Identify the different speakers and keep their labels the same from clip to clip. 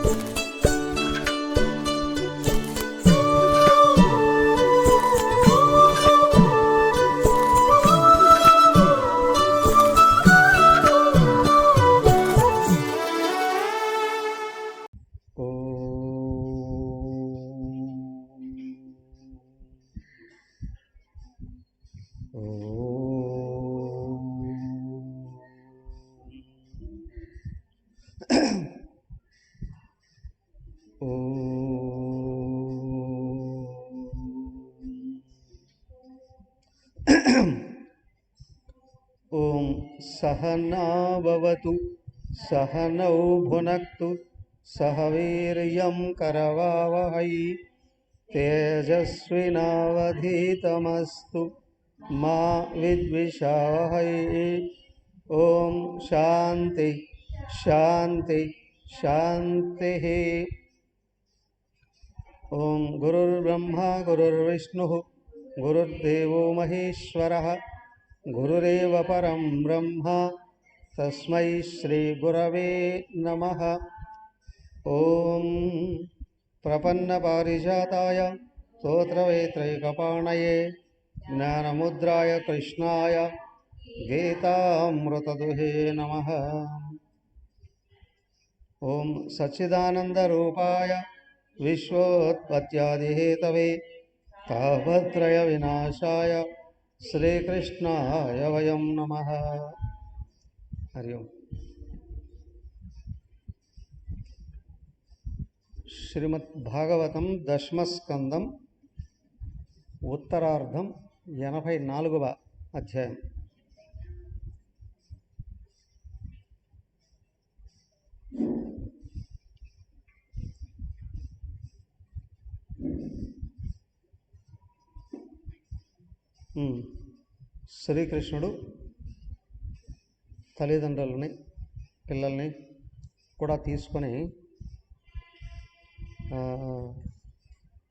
Speaker 1: ఓం సహనా భవతు సహనౌ భునక్తు సహ వీర్యం కరవావహై తేజస్వినావధీతమస్తు మా విద్విషావహై. ఓం శాంతి శాంతి శాంతి. ఓం గురుర్బ్రహ్మా గురుర్విష్ణుః గురుర్దేవో మహేశ్వరః గురురేవ పరం బ్రహ్మ తస్మై శ్రీ గురవే నమః. ఓం ప్రపన్న పారిజాతాయ స్తోత్రవేత్రైకపాణయే జ్ఞానముద్రాయ కృష్ణాయ గీతామృతదుహే నమః. ఓం సచ్చిదానందరూపాయ విశ్వోత్పత్యాదిహేతవే తాపత్రయ వినాశాయ శ్రీకృష్ణాయ వయం నమః. హరి ఓం. శ్రీమద్భాగవతం దశమస్కందం ఉత్తరార్ధం 84వ అధ్యాయం. శ్రీకృష్ణుడు తల్లిదండ్రులని పిల్లల్ని కూడా తీసుకొని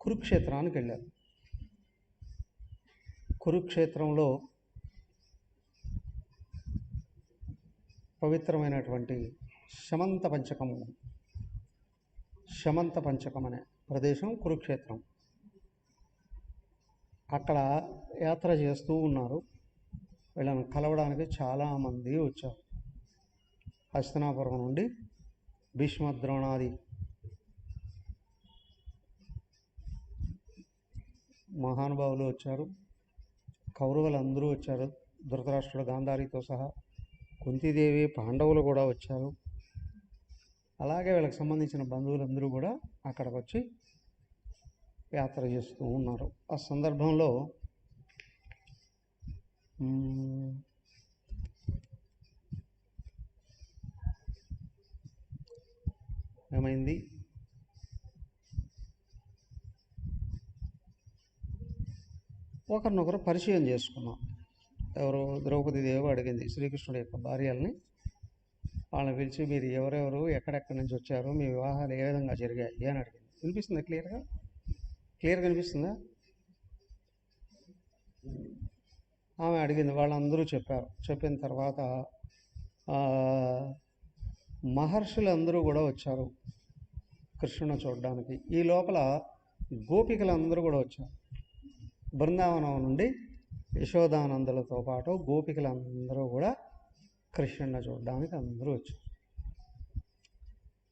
Speaker 1: కురుక్షేత్రానికి వెళ్ళారు. కురుక్షేత్రంలో పవిత్రమైనటువంటి శమంత పంచకం అనే ప్రదేశం కురుక్షేత్రం. అక్కడ యాత్ర చేస్తూ ఉన్నారు. వీళ్ళని కలవడానికి చాలామంది వచ్చారు. హస్తినాపురం నుండి భీష్మద్రోణాది మహానుభావులు వచ్చారు. కౌరవులందరూ వచ్చారు. ధృతరాష్ట్రుడు గాంధారితో సహా, కుంతీదేవి, పాండవులు కూడా వచ్చారు. అలాగే వీళ్ళకి సంబంధించిన బంధువులందరూ కూడా అక్కడికి వచ్చి యాత్ర చేస్తూ ఉన్నారు. ఆ సందర్భంలో ఏమైంది, ఒకరినొకరు పరిచయం చేసుకున్నాం. ఎవరు, ద్రౌపదీదేవి అడిగింది శ్రీకృష్ణుడి యొక్క భార్యల్ని. వాళ్ళని పిలిచి, మీరు ఎవరెవరు, ఎక్కడెక్కడి నుంచి వచ్చారు, మీ వివాహాలు ఏ విధంగా జరిగాయి అని అడిగింది. వినిపిస్తుందా? క్లియర్గా వినిపిస్తుందా? ఆమె అడిగింది. వాళ్ళందరూ చెప్పారు. చెప్పిన తర్వాత మహర్షులందరూ కూడా వచ్చారు కృష్ణుని చూడడానికి. ఈ లోపల గోపికలందరూ కూడా వచ్చారు. బృందావనం నుండి యశోదానందులతో పాటు గోపికలందరూ కూడా కృష్ణుని చూడడానికి అందరూ వచ్చారు.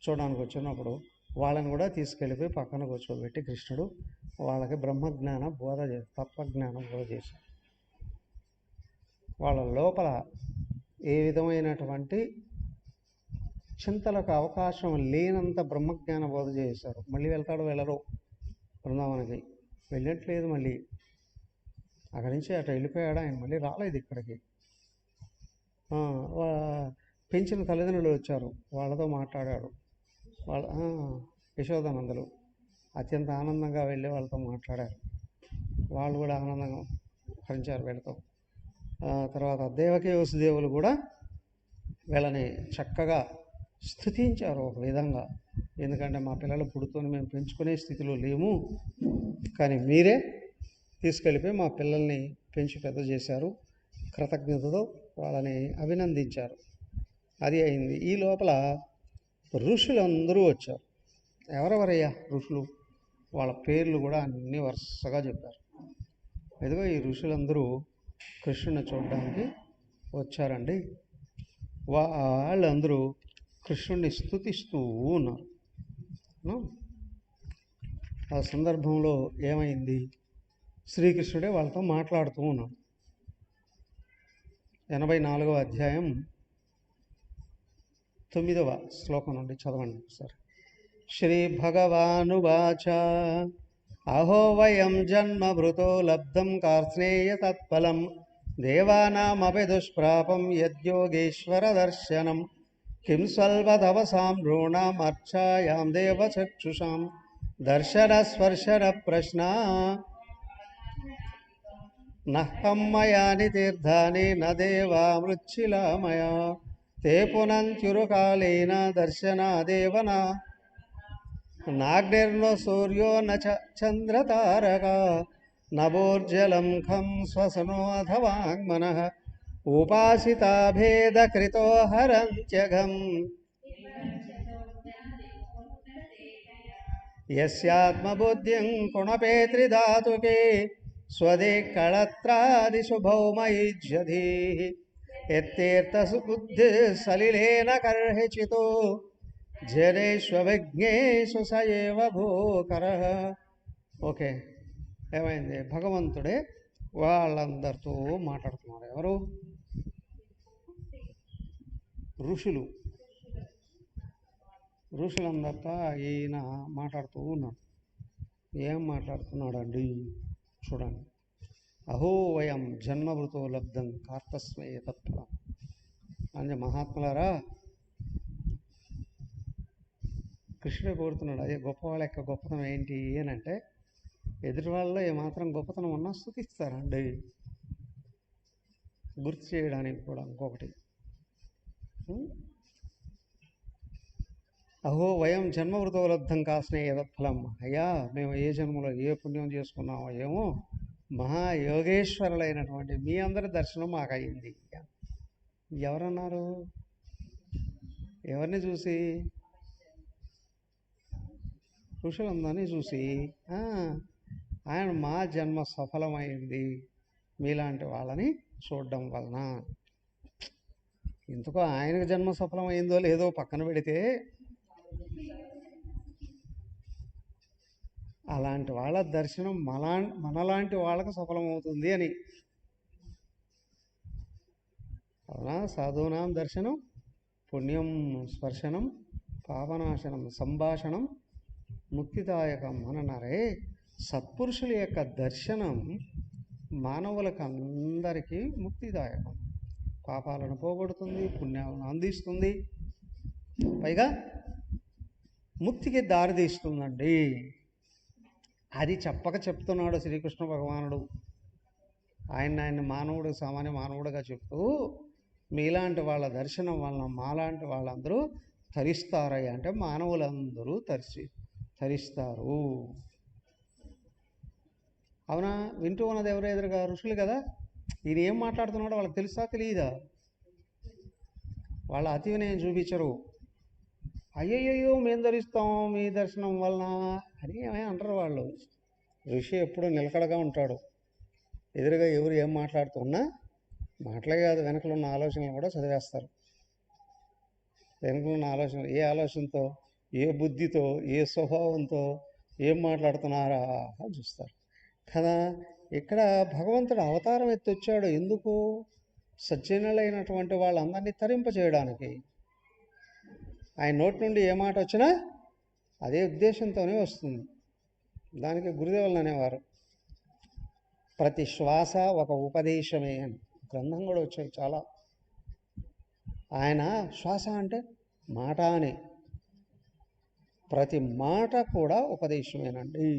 Speaker 1: చూడడానికి వచ్చినప్పుడు వాళ్ళని కూడా తీసుకెళ్ళిపోయి పక్కన కూర్చోబెట్టి కృష్ణుడు వాళ్ళకి బ్రహ్మజ్ఞాన బోధ తత్వజ్ఞానం బోధ చేశారు. వాళ్ళ లోపల ఏ విధమైనటువంటి చింతలకు అవకాశం లేనంత బ్రహ్మజ్ఞాన బోధ చేశారు. మళ్ళీ వెళ్తాడు, వెళ్ళరు, బృందావనకి వెళ్ళట్లేదు. మళ్ళీ అక్కడి నుంచి అటు వెళ్ళిపోయాడు ఆయన, మళ్ళీ రాలేదు ఇక్కడికి. పెంచిన తల్లిదండ్రులు వచ్చారు, వాళ్ళతో మాట్లాడాడు. యశోదానందులు అత్యంత ఆనందంగా వెళ్ళి వాళ్ళతో మాట్లాడారు. వాళ్ళు కూడా ఆనందంగా భరించారు వీళ్ళతో. తర్వాత దేవకి వసుదేవులు కూడా వీళ్ళని చక్కగా స్తుతించారు ఒక విధంగా. ఎందుకంటే మా పిల్లలు పుడుతూనే మేము పెంచుకునే స్థితిలో లేము, కానీ మీరే తీసుకెళ్ళిపోయి మా పిల్లల్ని పెంచి పెద్ద చేశారు. కృతజ్ఞతతో వాళ్ళని అభినందించారు. అది అయింది. ఈ లోపల ఋషులందరూ వచ్చారు. ఎవరెవరయ్యా ఋషులు? వాళ్ళ పేర్లు కూడా అన్నీ వరుసగా చెప్పారు. ఇదిగో ఈ ఋషులందరూ కృష్ణుని చూడడానికి వచ్చారండి. వాళ్ళందరూ కృష్ణుడిని స్తుతిస్తూ ఉన్నారు. ఆ సందర్భంలో ఏమైంది? శ్రీకృష్ణుడే వాళ్ళతో మాట్లాడుతూ ఉన్నాడు. 84వ అధ్యాయం 9వ శ్లోకం నుండి చదవండి ఒకసారి. శ్రీ భగవానువాచ అహో వయం జన్మభృతో లబ్ధం కార్త్స్నేయ తత్ఫలం దేవానామపి దుష్ప్రాపం యద్యోగేశ్వర దర్శనం కిం స్వల్పతపసాం నృణాం అర్చాయాం దేవచక్షుషాం దర్శన స్పర్శన ప్రశ్న నహం మయాని తీర్థాని న దేవామృచ్చిలా మయా తే పునంత్యురుకాలేన దర్శనాదేవన నాగ్నిర్నో సూర్యో న చంద్రతారక నభోర్జలం ఖం శ్వసనో అథవాంగ్మనః ఉపాసితాభేదకృతో హరంత్యఘం యస్యాత్మబుద్ధిం కుణపేత్రిధాతుకే స్వదే కళత్రాదిషు భౌమయుజ్యధి ఎత్తేర్తసుబుద్ధి సలిలేన కర్హిచితో జనేష్వవిజ్ఞేషు స ఏవ భూకరః. ఓకే, ఏమైంది? భగవంతుడే వాళ్ళందరితో మాట్లాడుతున్నారు. ఎవరు? ఋషులు. ఋషులందరితో ఈయన మాట్లాడుతూ ఉన్నాడు. ఏం మాట్లాడుతున్నాడండి చూడండి. అహో వయం జన్మభృతో లబ్ధం కార్తస్మయ తత్ఫలం. అంటే మహాత్ములారా, కృష్ణుడు కోరుతున్నాడు. అదే గొప్పవాళ్ళ యొక్క గొప్పతనం ఏంటి అని అంటే, ఎదుటి వాళ్ళలో ఏమాత్రం గొప్పతనం ఉన్నా స్తుతిస్తారండి. గుర్తు చేయడానికి కూడా ఇంకొకటి, అహో వయం జన్మవృతో లబ్ధం కాస్నేయ తత్ఫలం. అయ్యా, మేము ఏ జన్మలో ఏ పుణ్యం చేసుకున్నామో ఏమో, మహాయోగేశ్వరులైనటువంటి మీ అందరి దర్శనం మాకు అయింది. ఎవరన్నారు? ఎవరిని చూసి? ఋషులందరినీ చూసి ఆయన మా జన్మ సఫలమైంది మీలాంటి వాళ్ళని చూడడం వలన. ఇంతకో ఆయనకు జన్మ సఫలమైందో లేదో పక్కన పెడితే, అలాంటి వాళ్ళ దర్శనం మనలాంటి వాళ్ళకు సఫలమవుతుంది అని. అవునా? సాధూనాం దర్శనం పుణ్యం స్పర్శనం పాపనాశనం సంభాషణం ముక్తిదాయకం అనన్నారే. సత్పురుషుల యొక్క దర్శనం మానవులకు అందరికీ ముక్తిదాయకం. పాపాలను పోగొడుతుంది, పుణ్యాలను అందిస్తుంది, పైగా ముక్తికి దారితీస్తుందండి. అది చెప్పక చెప్తున్నాడు శ్రీకృష్ణ భగవానుడు. ఆయన మానవుడు, సామాన్య మానవుడుగా చెప్తూ, మీలాంటి వాళ్ళ దర్శనం వలన మాలాంటి వాళ్ళందరూ తరిస్తారయ్యా. అంటే మానవులందరూ తరిస్తారు. అవునా? వింటూ ఉన్నది ఎవరు ఎదురుగా? ఋషులు కదా. ఈయన ఏం మాట్లాడుతున్నాడో వాళ్ళకి తెలుసా తెలియదా? వాళ్ళ అతి వినయం చూపించరు. అయ్యయ్యో మేము ధరిస్తాం మీ దర్శనం వలన అని ఏమీ అంటారు వాళ్ళు. ఋషి ఎప్పుడు నిలకడగా ఉంటాడు. ఎదురుగా ఎవరు ఏం మాట్లాడుతున్నా మాటలే కాదు, వెనకలు ఉన్న ఆలోచనలు కూడా చదివేస్తారు. వెనకలు ఉన్న ఆలోచనలు, ఏ ఆలోచనతో, ఏ బుద్ధితో, ఏ స్వభావంతో ఏం మాట్లాడుతున్నారా అని చూస్తారు కదా. ఇక్కడ భగవంతుడు అవతారం ఎత్తొచ్చాడు. ఎందుకు? సజ్జనులైనటువంటి వాళ్ళందరినీ తరింపచేయడానికి. ఆయన నోటి నుండి ఏ మాట వచ్చినా అదే ఉద్దేశంతోనే వస్తుంది. దానికి గురుదేవులు అనేవారు, ప్రతి శ్వాస ఒక ఉపదేశమే అని. గ్రంథం కూడా వచ్చాయి చాలా. ఆయన శ్వాస అంటే మాట అని, ప్రతి మాట కూడా ఉపదేశమేనండి.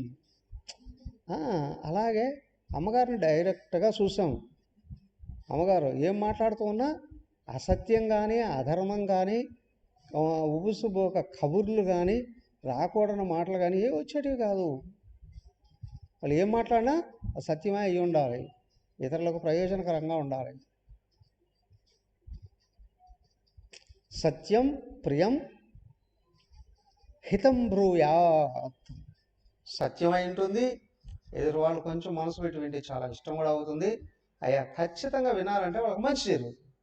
Speaker 1: అలాగే అమ్మగారిని డైరెక్ట్గా చూసాం. అమ్మగారు ఏం మాట్లాడుతూ ఉన్నా అసత్యం కానీ, అధర్మం కానీ, ఉబుసుబోక కబుర్లు కానీ, రాకూడని మాటలు కానీ ఏ వచ్చేటివి కాదు. వాళ్ళు ఏం మాట్లాడినా సత్యమే అయి ఉండాలి, ఇతరులకు ప్రయోజనకరంగా ఉండాలి. సత్యం ప్రియం హితం బ్రూయాత్. సత్యమై ఉంటుంది, ఎదురు వాళ్ళు కొంచెం మనసు పెట్టి వింటే చాలా ఇష్టం కూడా అవుతుంది. అయ్యా ఖచ్చితంగా వినాలంటే వాళ్ళకి మంచి జరుగుతుంది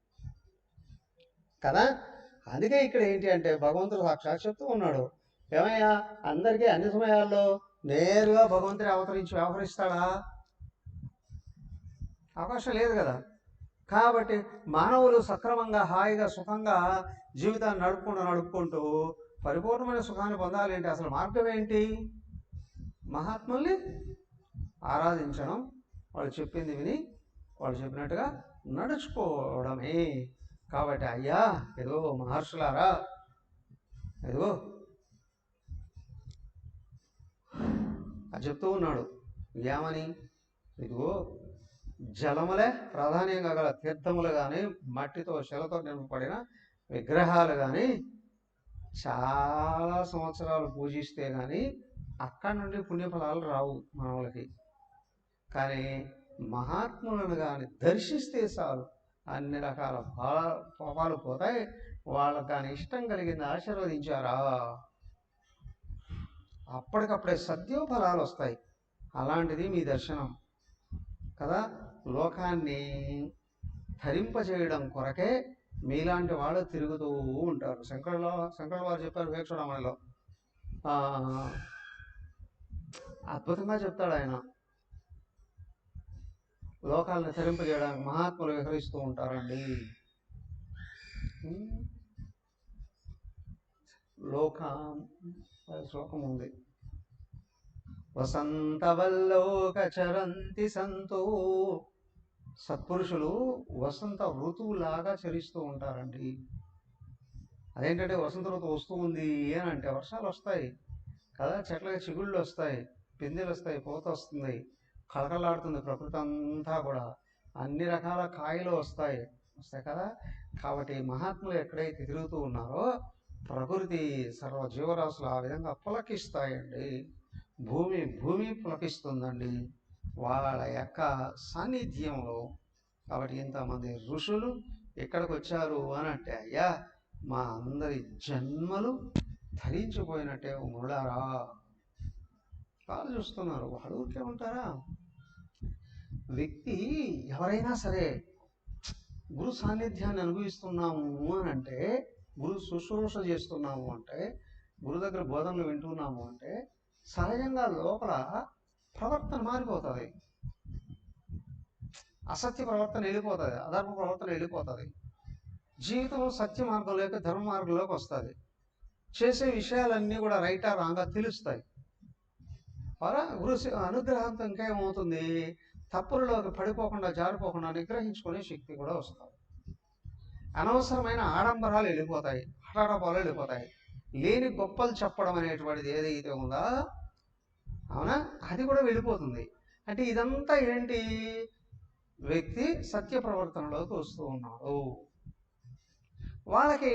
Speaker 1: కదా. అందుకే ఇక్కడ ఏంటి అంటే భగవంతుడు సాక్షాత్ చెప్తూ ఉన్నాడు, ఏమయ్యా అందరికీ అన్ని సమయాల్లో నేరుగా భగవంతుడి అవతరించి వ్యవహరిస్తాడా? అవకాశం లేదు కదా. కాబట్టి మానవులు సక్రమంగా హాయిగా సుఖంగా జీవితాన్ని నడుపుకుంటూ పరిపూర్ణమైన సుఖాన్ని పొందాలి అంటే అసలు మార్గం ఏంటి? మహాత్ముల్ని ఆరాధించడం, వాళ్ళు చెప్పింది విని వాళ్ళు చెప్పినట్టుగా నడుచుకోవడమే. కాబట్టి అయ్యా ఏదో మహర్షులారా, ఏదో అది చెప్తూ ఉన్నాడు ఏమని, ఇదిగో జలములే ప్రాధాన్యంగా గల తీర్థములు కానీ మట్టితో శిలతో నింపబడిన విగ్రహాలు కానీ చాలా సంవత్సరాలు పూజిస్తే కానీ అక్కడి నుండి పుణ్యఫలాలు రావు మానవులకి. కానీ మహాత్ములను కానీ దర్శిస్తే చాలు అన్ని రకాల పాపాలు పోతాయి. వాళ్ళకి కానీ ఇష్టం కలిగింది ఆశీర్వదించారా అప్పటికప్పుడే సద్యోఫలాలు వస్తాయి. అలాంటిది మీ దర్శనం కదా. లోకాన్ని ధరింపజేయడం కొరకే మీలాంటి వాళ్ళు తిరుగుతూ ఉంటారు. శంకరుల వారు చెప్పారు వివేకచూడామణిలో, అద్భుతంగా చెప్తాడు ఆయన. లోకాలను ధరింపజేయడానికి మహాత్ములు విహరిస్తూ ఉంటారండి. శ్లోకం ఉంది, వసంతవల్లోక చరంతి సంతో. సత్పురుషులు వసంత ఋతువులాగా చరిస్తూ ఉంటారండి. అదేంటంటే వసంత ఋతువు వస్తూ ఉంది అని అంటే వర్షాలు వస్తాయి కదా, చెట్లకి చిగుళ్ళు వస్తాయి, పిందెలు వస్తాయి, పూత వస్తుంది, కళకళలాడుతుంది ప్రకృతి అంతా కూడా, అన్ని రకాల కాయలు వస్తాయి కదా. కాబట్టి మహాత్ములు ఎక్కడైతే తిరుగుతూ ఉన్నారో ప్రకృతి సర్వ జీవరాశులు ఆ విధంగా పులకిస్తాయండి. భూమి పులకిస్తుందండి వాళ్ళ యొక్క సాన్నిధ్యంలో. కాబట్టి ఇంతమంది ఋషులు ఎక్కడికి వచ్చారు అని అంటే, అయ్యా మా అందరి జన్మలు ధరించిపోయినట్టే ముళ్ళారా. వాళ్ళు చూస్తున్నారు, వాళ్ళు ఊరికే ఉంటారా? వ్యక్తి ఎవరైనా సరే గురు సాన్నిధ్యాన్ని అనుభవిస్తున్నాము అని అంటే, గురు శుశ్రూష చేస్తున్నాము అంటే, గురు దగ్గర బోధనలు వింటున్నాము అంటే సహజంగా లోపల ప్రవర్తన మారిపోతుంది. అసత్య ప్రవర్తన వెళ్ళిపోతుంది, అధర్మ ప్రవర్తన వెళ్ళిపోతుంది. జీవితంలో సత్య మార్గంలోకి ధర్మ మార్గంలోకి వస్తుంది. చేసే విషయాలన్నీ కూడా రైటా రాంగా తెలుస్తాయి. గురు అనుగ్రహంతో ఇంకేమవుతుంది, తప్పులలోకి పడిపోకుండా జారిపోకుండా నిగ్రహించుకునే శక్తి కూడా వస్తుంది. అనవసరమైన ఆడంబరాలు వెళ్ళిపోతాయి, హఠాటపాలు వెళ్ళిపోతాయి. లేని గొప్పలు చెప్పడం అనేటువంటిది ఏదైతే ఉందో అవునా, అది కూడా వెళ్ళిపోతుంది. అంటే ఇదంతా ఏంటి, వ్యక్తి సత్య ప్రవర్తనలోకి వస్తూ ఉన్నాడు. వాళ్ళకి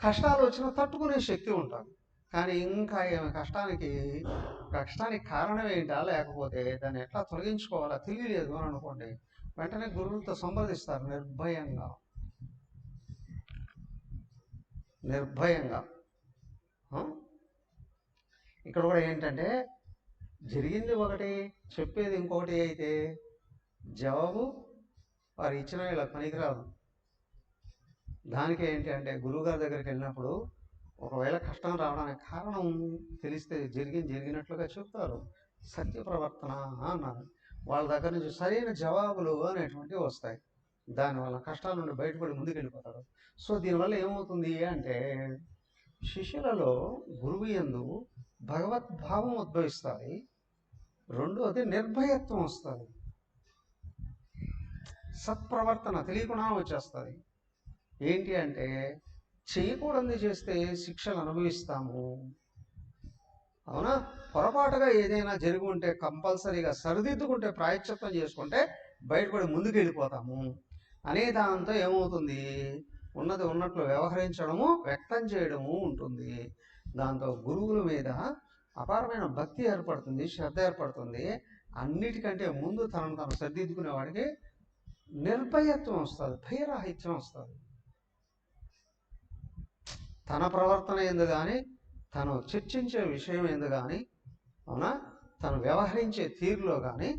Speaker 1: కష్టాలు వచ్చినా తట్టుకునే శక్తి ఉంటుంది. కానీ ఇంకా ఏమి కష్టానికి కారణం ఏంటా, లేకపోతే దాన్ని ఎట్లా తొలగించుకోవాలా తెలియలేదు అని అనుకోండి, వెంటనే గురువులతో సంప్రదిస్తారు నిర్భయంగా. ఇక్కడ కూడా ఏంటంటే జరిగింది ఒకటి, చెప్పేది ఇంకొకటి అయితే జవాబు వారు ఇచ్చిన ఇలా పనికిరాదు. దానికి ఏంటి అంటే గురువుగారి దగ్గరికి వెళ్ళినప్పుడు ఒకవేళ కష్టం రావడానికి కారణం తెలిస్తే జరిగినట్లుగా చెప్తారు. సత్య ప్రవర్తన అన్నారు. వాళ్ళ దగ్గర నుంచి సరైన జవాబులు అనేటువంటివి వస్తాయి. దానివల్ల కష్టాల నుండి బయటపడి ముందుకెళ్ళిపోతారు. సో దీనివల్ల ఏమవుతుంది అంటే శిష్యులలో గురువు యందు భగవద్భావం ఉద్భవిస్తుంది. రెండోది నిర్భయత్వం వస్తుంది. సత్ప్రవర్తన తెలియకుండా వచ్చేస్తుంది. ఏంటి అంటే చేయకూడదు చేస్తే శిక్షలు అనుభవిస్తాము, అవునా. పొరపాటుగా ఏదైనా జరిగి ఉంటే కంపల్సరీగా సరిదిద్దుకుంటే, ప్రాయశ్చిత్తం చేసుకుంటే బయటపడి ముందుకు వెళ్ళిపోతాము అనే దాంతో ఏమవుతుంది, ఉన్నది ఉన్నట్లు వ్యవహరించడము, వ్యక్తం చేయడము ఉంటుంది. దాంతో గురువుల మీద అపారమైన భక్తి ఏర్పడుతుంది, శ్రద్ధ ఏర్పడుతుంది. అన్నిటికంటే ముందు తనను సరిదిద్దుకునే వాడికి నిర్భయత్వం వస్తుంది, భయరాహిత్యం వస్తుంది. తన ప్రవర్తన ఎందు కానీ తను చర్చించే విషయం ఏంది కానీ, అవునా, తను వ్యవహరించే తీరులో కానీ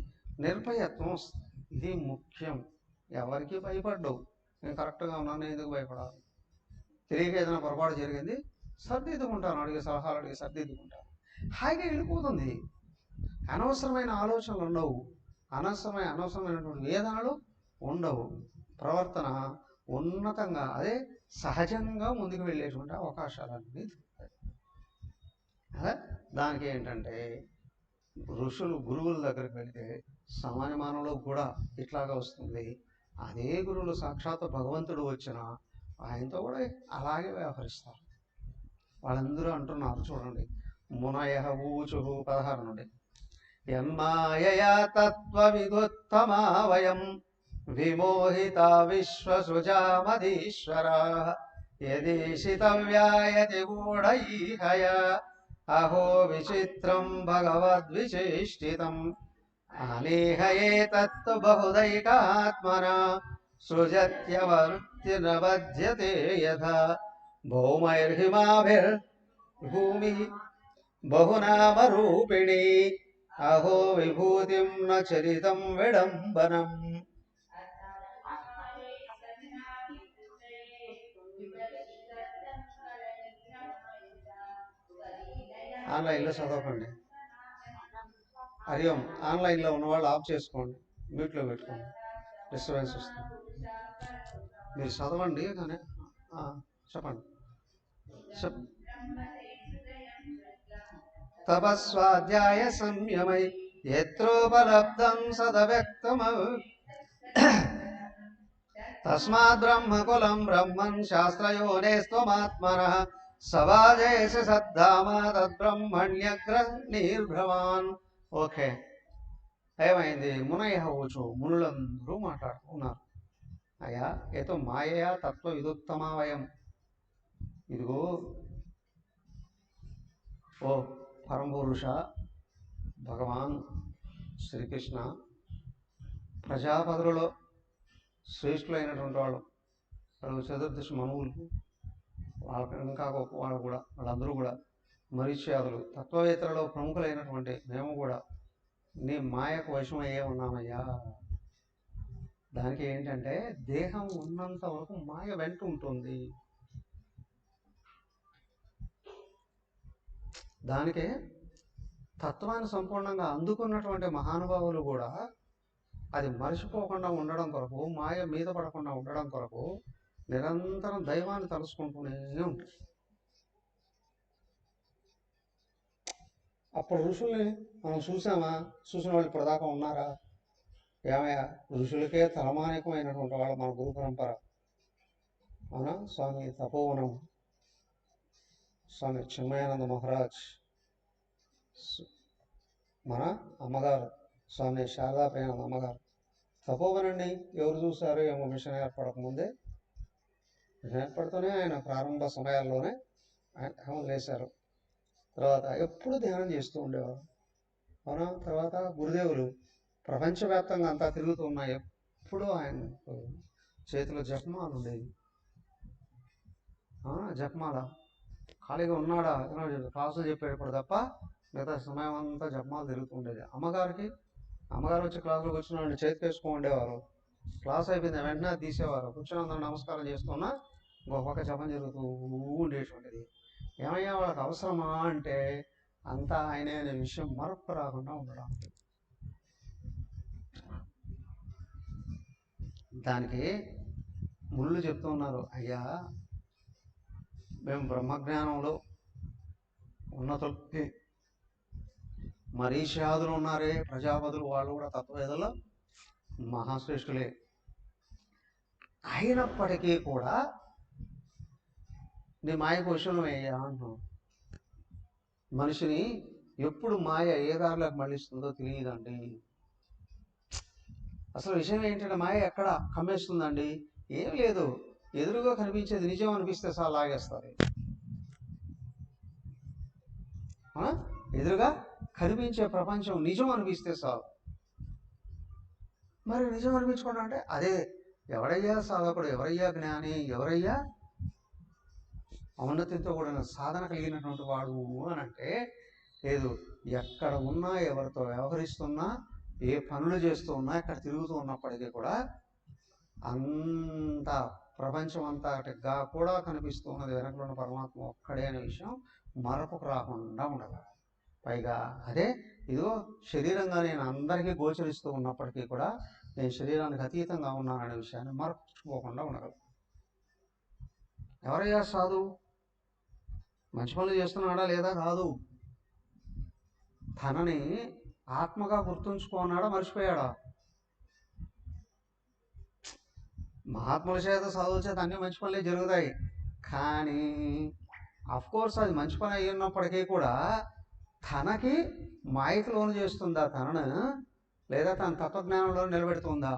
Speaker 1: నిర్భయత్వం వస్తుంది. ఇది ముఖ్యం. ఎవరికి భయపడ్డావు, నేను కరెక్ట్గా ఉన్నాను, ఎందుకు భయపడాలి? తెలియక ఏదైనా పొరపాటు జరిగింది, సర్దిద్దుకుంటాను, అడిగే సలహాలు అడిగి సర్దిద్దుకుంటాను, హాయిగా వెళ్ళిపోతుంది. అనవసరమైన ఆలోచనలు ఉండవు, అనవసరమైనటువంటి వేదనలు ఉండవు. ప్రవర్తన ఉన్నతంగా, అదే సహజంగా ముందుకు వెళ్ళేటువంటి అవకాశాలన్నీ దొరుకుతాయి. అదే దానికి ఏంటంటే ఋషులు గురువుల దగ్గరికి వెళితే సామాన్య మానవులకు కూడా ఇట్లాగా వస్తుంది. అదే గురువులు సాక్షాత్ భగవంతుడు వచ్చిన ఆయనతో కూడా అలాగే వ్యవహరిస్తారు. వాళ్ళందరూ అంటున్నారు చూడండి, మునయ ఊచు 16 నుండి, యన్మాయయా తత్వవిదుత్తమా వయం విమోహిత విశ్వసృజామధీశ్వరా యదీశితవ్యాయతి గూఢైహయ అహో విచిత్రం భగవద్విచేష్టితం అనేహయే తత్తు బహుదైకాత్మనా సృజత్యవృత్తిర్నబధ్యతే యథా భౌమైర్హిమాభిర్భూమి బహునామరూపిణి అహో విభూతిం న చరితం విడంబనం. ఆన్లైన్లో చదవకండి. హరి ఓం. ఆన్లైన్లో ఉన్నవాళ్ళు ఆఫ్ చేసుకోండి, మ్యూట్లో పెట్టుకోండి, డిస్టర్బెన్స్ వస్తుంది. మీరు చదవండి కానీ చెప్పండి. తపస్వాధ్యాయ సంయమై యత్రోపలబ్ధం సదవ్యక్తమ తస్మాత్ బ్రహ్మకులం బ్రహ్మన్ శాస్త్రయోనేస్త్వమాత్మనః సవాజేష సద్ధామ తద్బ్రహ్మణ్యగ్ర నిర్భ్రమాన్. ఓకే, ఏమైంది? మునయ ఊచు, మునులందరూ మాట్లాడుతున్నారు. అయ్యా ఏతో మాయయా తత్వ విదుత్తమావయం. ఇదిగో ఓ పరమపురుష భగవాన్ శ్రీకృష్ణ, ప్రజాపదులలో శ్రేష్ఠులైనటువంటి వాళ్ళు చతుర్దశ మనువులు, వాళ్ళకి ఇంకా గొప్ప వాళ్ళు కూడా, వాళ్ళందరూ కూడా మరీచ్యాదులు, తత్వవేత్తలలో ప్రముఖులైనటువంటి మేము కూడా నీ మాయకు వశమయ్యే ఉన్నామయ్యా. దానికి ఏంటంటే దేహం ఉన్నంత వరకు మాయ వెంట ఉంటుంది. దానికి తత్వాన్ని సంపూర్ణంగా అందుకున్నటువంటి మహానుభావులు కూడా అది మర్చిపోకుండా ఉండడం కొరకు, మాయ మీద పడకుండా ఉండడం కొరకు నిరంతరం దైవాన్ని తలుసుకుంటూనే ఉంటారు. అప్పుడు ఋషుల్ని మనం చూసామా? చూసిన వాళ్ళు ఇప్పటిదాకా ఉన్నారా? ఏమయ్యా, ఋషులకే తలమానికమైనటువంటి వాళ్ళు మన గురు పరంపర. అవునా? స్వామి తపోవనం, స్వామి చిన్మయానంద మహారాజ్, మన అమ్మగారు స్వామి శారదా ప్రేమానంద అమ్మగారు. తపోవనండి ఎవరు చూశారు ఏమో, మిషన్ ఏర్పడకముందే, మిషన్ ఏర్పడుతూనే ఆయన ప్రారంభ సమయాల్లోనే ఆయన లేశారు. తర్వాత ఎప్పుడు ధ్యానం చేస్తూ ఉండేవారు. అవునా? తర్వాత గురుదేవులు ప్రపంచవ్యాప్తంగా అంతా తిరుగుతూ ఉన్నాయి. ఎప్పుడు ఆయన చేతిలో జపమాల ఉండేది. జపమాల. ఖాళీగా ఉన్నాడా క్లాసులు చెప్పేటప్పుడు తప్ప మిగతా సమయం అంతా జపమాల తిరుగుతూ ఉండేది. అమ్మగారు వచ్చి క్లాసులకు వచ్చిన వాళ్ళు చేతికి వేసుకుని ఉండేవారు. క్లాస్ అయిపోయింది వెంటనే తీసేవారు. కూర్చొని అందరూ నమస్కారం చేస్తున్నా గొప్ప జపం జరుగుతూ ఉండేటువంటిది. ఏమయ్యా వాళ్ళకి అవసరమా అంటే అంతా ఆయనే అనే విషయం మరొక రాకుండా ఉండడం. దానికి ముళ్ళు చెప్తూ ఉన్నారు, అయ్యా మేము బ్రహ్మజ్ఞానంలో ఉన్నతులకి మరీషాదులు ఉన్నారే, ప్రజాపదులు, వాళ్ళు కూడా తత్వవేదలో మహాశ్రేష్ఠులే. అయినప్పటికీ కూడా నీ మాయ క్వశ్చన్ అయ్యా అంటున్నావు. మనిషిని ఎప్పుడు మాయ ఏ దారిలోకి మళ్ళిస్తుందో తెలియదండి. అసలు విషయం ఏంటంటే మాయ ఎక్కడ కమ్మేస్తుందండి? ఏం లేదు, ఎదురుగా కనిపించేది నిజం అనిపిస్తే సార్ లాగేస్తుంది. ఎదురుగా కనిపించే ప్రపంచం నిజం అనిపిస్తే చాలు. మరి నిజం అనిపించుకోవడం అంటే అదే. ఎవరయ్యా సాధకుడు, ఎవరయ్యా జ్ఞాని, ఎవరయ్యా ఔన్నత్యంతో కూడిన సాధన కలిగినటువంటి వాడు అని అంటే లేదు, ఎక్కడ ఉన్నా ఎవరితో వ్యవహరిస్తున్నా ఏ పనులు చేస్తూ ఉన్నా ఎక్కడ తిరుగుతూ ఉన్నప్పటికీ కూడా అంత ప్రపంచం అంతటిగా కూడా కనిపిస్తూ ఉన్నది వెనకలో ఉన్న పరమాత్మ ఒక్కడే అనే విషయం మరపుకు రాకుండా ఉండగలగాలి. పైగా అదే ఇదిగో శరీరంగా నేను అందరికీ గోచరిస్తూ ఉన్నప్పటికీ కూడా నేను శరీరానికి అతీతంగా ఉన్నాననే విషయాన్ని మరపుకోకుండా ఉండగలను. ఎవరయ్యా సాధువు? మంచి పనులు చేస్తున్నాడా లేదా? కాదు. తనని ఆత్మగా గుర్తుంచుకున్నాడా, మర్చిపోయాడా? మహాత్ముల చేత చదువు చేత అన్ని మంచి పనులే జరుగుతాయి, కానీ కోర్స్ అది మంచి పని అయి ఉన్నప్పటికీ కూడా తనకి మాయకు లోను చేస్తుందా తనను, లేదా తన తత్వజ్ఞానంలో నిలబెడుతుందా?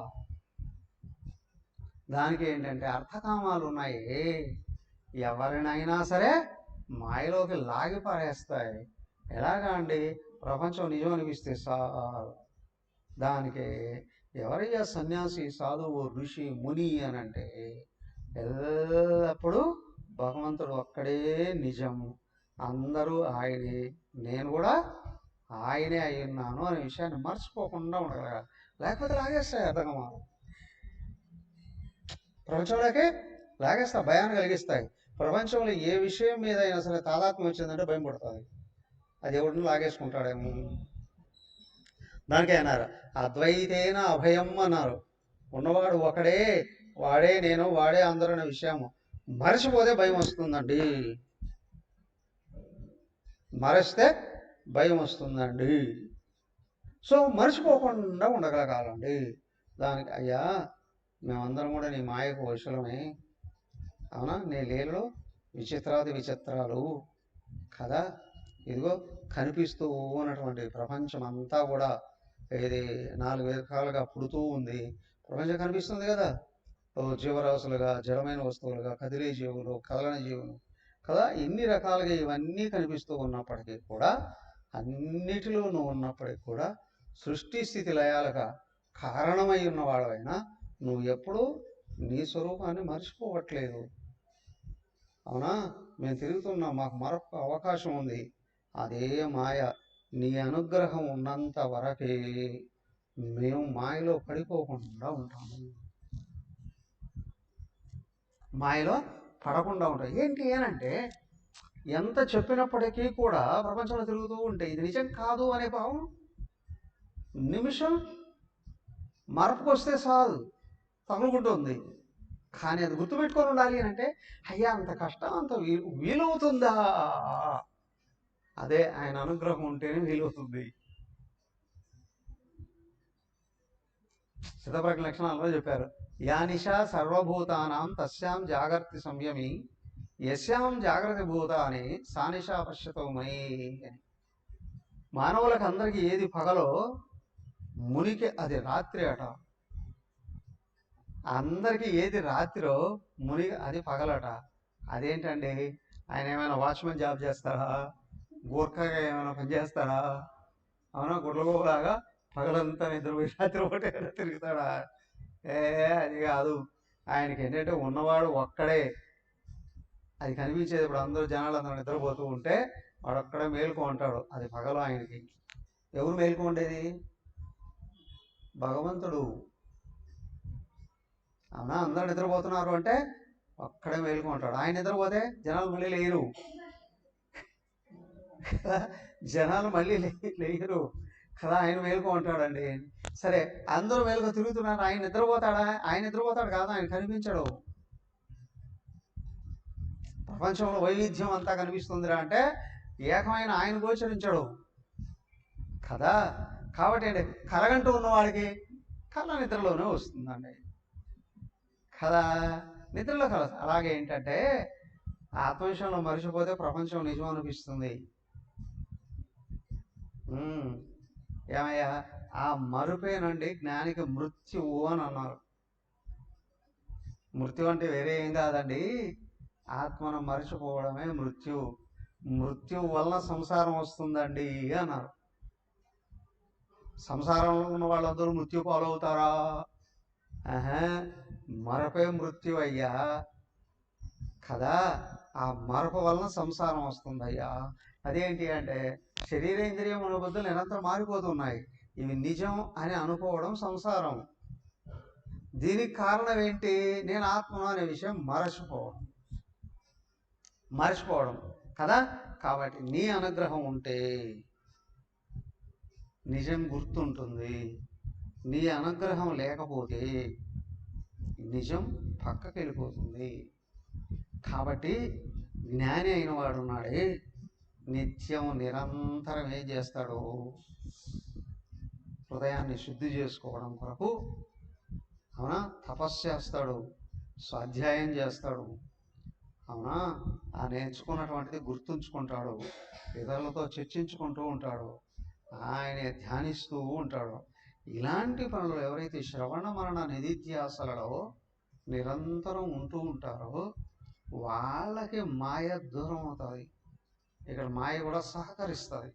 Speaker 1: దానికి ఏంటంటే అర్థకామాలు ఉన్నాయి, ఎవరినైనా సరే మాయలోకి లాగి పారేస్తాయి. ఎలాగా అండి? ప్రపంచం నిజం అనిపిస్తే దానికి ఎవరయ్యా సన్యాసి, సాధువు, ఋషి, ముని అని అంటే ఎల్లప్పుడూ భగవంతుడు ఒక్కడే నిజం, అందరూ ఆయనే, నేను కూడా ఆయనే అయి ఉన్నాను అనే విషయాన్ని మర్చిపోకుండా ఉండగలగాలి. లేకపోతే లాగేస్తాయి అర్థకమాలు, ప్రపంచంలోకి లాగేస్తాయి, భయాన్ని కలిగిస్తాయి. ప్రపంచంలో ఏ విషయం మీద అయినా సరే తాదాత్మ్యం వచ్చిందంటే భయం పడుతుంది, అది ఎవరిని లాగేసుకుంటాడేమో. దానికే అన్నారు అద్వైతేన అభయం అన్నారు. ఉన్నవాడు ఒకడే, వాడే నేను, వాడే అందరూ అనే విషయము మరచిపోతే భయం వస్తుందండి, మరచితే భయం వస్తుందండి. సో మర్చిపోకుండా ఉండగలగాలండి. దానికి అయ్యా మేమందరం కూడా నీ మాయకు వశులమే, అవునా? నీ లీలలో విచిత్రాది విచిత్రాలు కదా, ఇదిగో కనిపిస్తూ ఉన్నటువంటి ప్రపంచం అంతా కూడా ఇది 4 రకాలుగా పుడుతూ ఉంది. ప్రపంచం కనిపిస్తుంది కదా, జీవరాశులుగా, జడమైన వస్తువులుగా, కదిలే జీవులు, కదలని జీవులు కదా, ఇన్ని రకాలుగా ఇవన్నీ కనిపిస్తూ ఉన్నప్పటికీ కూడా, అన్నిటిలోనూ ఉన్నప్పటికీ కూడా సృష్టి స్థితి లయాలుగా కారణమై ఉన్నవాడైనా నువ్వు ఎప్పుడూ నీ స్వరూపాన్ని మర్చిపోవట్లేదు, అవునా? మేము తిరుగుతున్నాం, మాకు మరొక అవకాశం ఉంది, అదే మాయ. నీ అనుగ్రహం ఉన్నంత వరకే మేము మాయలో పడిపోకుండా ఉంటాము, మాయలో పడకుండా ఉంటాం. ఏంటి అనంటే ఎంత చెప్పినప్పటికీ కూడా ప్రపంచంలో తిరుగుతూ ఉంటే ఇది నిజం కాదు అనే భావం నిమిషం మరపుకొస్తే చాలు తగులుకుంటుంది. కానీ అది గుర్తుపెట్టుకొని ఉండాలి అని అంటే అయ్యా అంత కష్టం అంత వీలవుతుందా? అదే ఆయన అనుగ్రహం ఉంటేనే వీలవుతుంది. సిద్ధప్రజ్ఞ లక్షణాలలో చెప్పారు, యా నిశా సర్వభూతానాం తస్యాం జాగర్తి సంయమి యస్యాం జాగ్రత్త భూతాని సా నిశా పశ్యతో మయి అని. మానవులకు అందరికీ ఏది పగలో మునికి అది రాత్రి అట, అందరికీ ఏది రాత్రిలో మునికి అది పగలట. అదేంటండి? ఆయన ఏమైనా వాచ్మెన్ జాబ్ చేస్తారా? గూర్ఖాగా ఏమైనా పనిచేస్తాడా? అవునా? గుడ్లగోలాగా పగలంతా నిద్రపోయి రాత్రి ఒకటే తిరుగుతాడా? అది కాదు. ఆయనకి ఏంటంటే ఉన్నవాడు ఒక్కడే, అది కనిపించేది. ఇప్పుడు అందరూ జనాలు అందరూ నిద్రపోతూ ఉంటే వాడు ఒక్కడే మేలుకో ఉంటాడు, అది పగలు ఆయనకి. ఎవరు మేలుకో ఉండేది? భగవంతుడు, అవునా? అందరూ నిద్రపోతున్నారు అంటే ఒక్కడే మేలుకో ఉంటాడు. ఆయన నిద్రపోతే జనాలు మళ్ళీ లేరు, జనాలు మళ్ళీ లేరు కదా, ఆయన మేలుకో ఉంటాడండి. సరే అందరూ మేలుకో తిరుగుతున్నారు, ఆయన నిద్రపోతాడా? ఆయన నిద్రపోతాడు కాదు, ఆయన కనిపించడు. ప్రపంచంలో వైవిధ్యం అంతా కనిపిస్తుందిరా అంటే ఏకమైన ఆయన గోచరించడు కదా. కాబట్టి అండి కలగంటూ ఉన్నవాడికి కళ్ళ నిద్రలోనే వస్తుందండి కదా, నిద్రలో కల. అలాగే ఏంటంటే ఆత్మవిషయంలో మరిచిపోతే ప్రపంచం నిజం అనిపిస్తుంది. ఏమయ్యా ఆ మరుపేనండి జ్ఞానికి మృత్యువు అని అన్నారు. మృత్యు అంటే వేరే ఏం కాదండి, ఆత్మను మరిచిపోవడమే మృత్యు. మృత్యువు వలన సంసారం వస్తుందండి అన్నారు. సంసారంలో ఉన్న వాళ్ళందరూ మృత్యు పాలవుతారా? మరపే మృత్యు అయ్యా కదా. ఆ మరపు వలన సంసారం వస్తుందయ్యా. అదేంటి అంటే శరీరేంద్రియ మనోబుద్ధులు నిరంతరం మారిపోతున్నాయి. ఇవి నిజం అని అనుకోవడం సంసారం. దీనికి కారణం ఏంటి? నేను ఆత్మను అనే విషయం మరచిపోవడం కదా. కాబట్టి నీ అనుగ్రహం ఉంటే నిజం గుర్తుంటుంది. నీ అనుగ్రహం లేకపోతే నిజం పక్కకి వెళ్ళిపోతుంది. కాబట్టి జ్ఞాని అయిన వాడు ఉన్నాడే, నిత్యం నిరంతరం ఏం చేస్తాడు? హృదయాన్ని శుద్ధి చేసుకోవడం కొరకు అవునా తపస్సు చేస్తాడు, స్వాధ్యాయం చేస్తాడు, అవునా ఆ నేర్చుకున్నటువంటిది గుర్తుంచుకుంటాడు, ఇతరులతో చర్చించుకుంటూ ఉంటాడు, ఆయనే ధ్యానిస్తూ ఉంటాడు. ఇలాంటి పనులు ఎవరైతే శ్రవణ మరణ నిధిధ్యాసలలో నిరంతరం ఉంటూ ఉంటారో వాళ్ళకి మాయ దూరం అవుతుంది. ఇక్కడ మాయ కూడా సహకరిస్తుంది.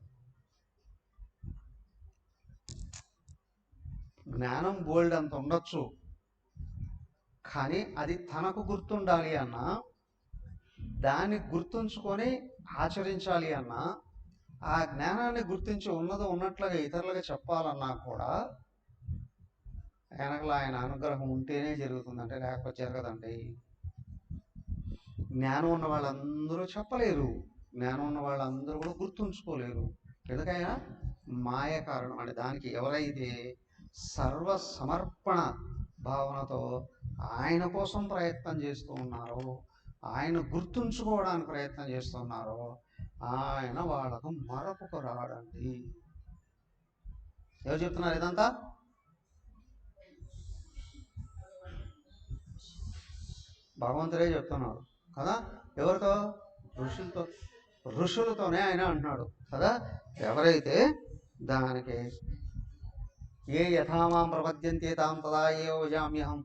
Speaker 1: జ్ఞానం బోల్డ్ అంత ఉండొచ్చు, కానీ అది తనకు గుర్తుండాలి అన్నా, దాన్ని గుర్తుంచుకొని ఆచరించాలి అన్నా, ఆ జ్ఞానాన్ని గుర్తించి ఉన్నదో ఉన్నట్లుగా ఇతరులుగా చెప్పాలన్నా కూడా వెనకల ఆయన అనుగ్రహం ఉంటేనే జరుగుతుందంటే, లేకపోతే జరగదండి. జ్ఞానం ఉన్న వాళ్ళందరూ చెప్పలేరు, జ్ఞానం ఉన్న వాళ్ళందరూ కూడా గుర్తుంచుకోలేరు. ఎందుకైనా మాయ కారణం అంటే దానికి ఎవరైతే సర్వ సమర్పణ భావనతో ఆయన కోసం ప్రయత్నం చేస్తూ ఉన్నారో, ఆయన గుర్తుంచుకోవడానికి ప్రయత్నం చేస్తున్నారో ఆయన వాళ్ళకు మరొక రాడండి. ఎవరు చెప్తున్నారు ఇదంతా? భగవంతుడే చెప్తున్నాడు కదా. ఎవరితో? ఋషులతోనే ఆయన అంటున్నాడు కదా. ఎవరైతే దానికి ఏ యథామాం ప్రపద్యంతే తాం తదా ఏ వజామ్యహం,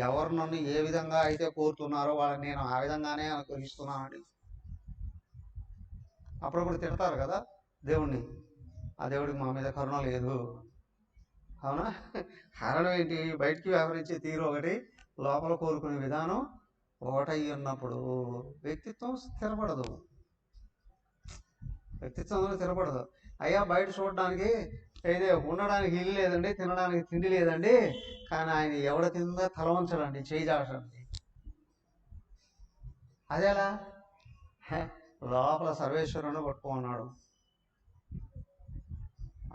Speaker 1: ఎవరు నన్ను ఏ విధంగా అయితే కోరుతున్నారో వాళ్ళని నేను ఆ విధంగానే అనుగ్రహిస్తున్నానండి. అప్పుడప్పుడు తిడతారు కదా దేవుణ్ణి, ఆ దేవుడికి మా మీద కరుణ లేదు. అవునా? కారణం ఏంటి? బయటికి వ్యవహరించే తీరు ఒకటి, లోపల కోరుకునే విధానం ఒకటై ఉన్నప్పుడు వ్యక్తిత్వం స్థిరపడదు. అయ్యా బయట చూడడానికి అయితే ఉండడానికి ఇల్లు లేదండి, తినడానికి తిండి లేదండి, కానీ ఆయన ఎవడ కింద తల వంచడండి, చేయి చాచండి. అదేలా? లోపల సర్వేశ్వరుని పట్టుకున్నాడు.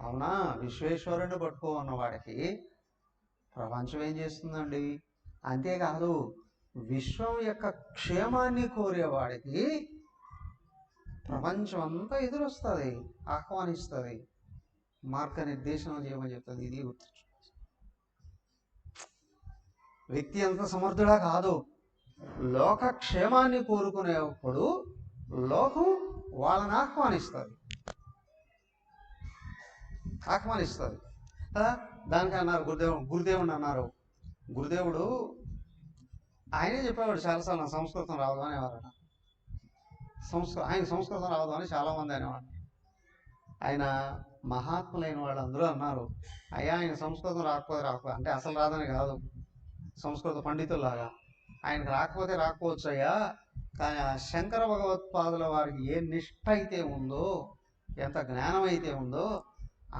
Speaker 1: అవునా? విశ్వేశ్వరుని పట్టుకున్న వాడికి ప్రపంచం ఏం చేస్తుందండి? అంతేకాదు విశ్వం యొక్క క్షేమాన్ని కోరేవాడికి ప్రపంచం అంతా ఎదురొస్తుంది, ఆహ్వానిస్తుంది, మార్గనిర్దేశనం చేయమని చెప్తుంది. ఇది గుర్తుంచు. వ్యక్తి అంత సమర్థుడా కాదు, లోక క్షేమాన్ని కోరుకునేప్పుడు లోకం వాళ్ళని ఆహ్వానిస్తుంది కదా. దానికి అన్నారు గురుదేవుడు అన్నారు. గురుదేవుడు ఆయనే చెప్పేవాడు చాలాసార్లు, నా సంస్కృతం రాదు అనేవారట. ఆయన సంస్కృతం రాదు అని చాలామంది అనేవాడు. ఆయన మహాత్ములైన వాళ్ళందరూ అన్నారు, అయ్యా ఆయన సంస్కృతం రాకపోతే అంటే అసలు రాదని కాదు, సంస్కృత పండితుల్లాగా ఆయనకు రాకపోవచ్చు అయ్యా, కానీ ఆ శంకర భగవత్పాదుల వారికి ఏ నిష్ఠ అయితే ఉందో, ఎంత జ్ఞానం అయితే ఉందో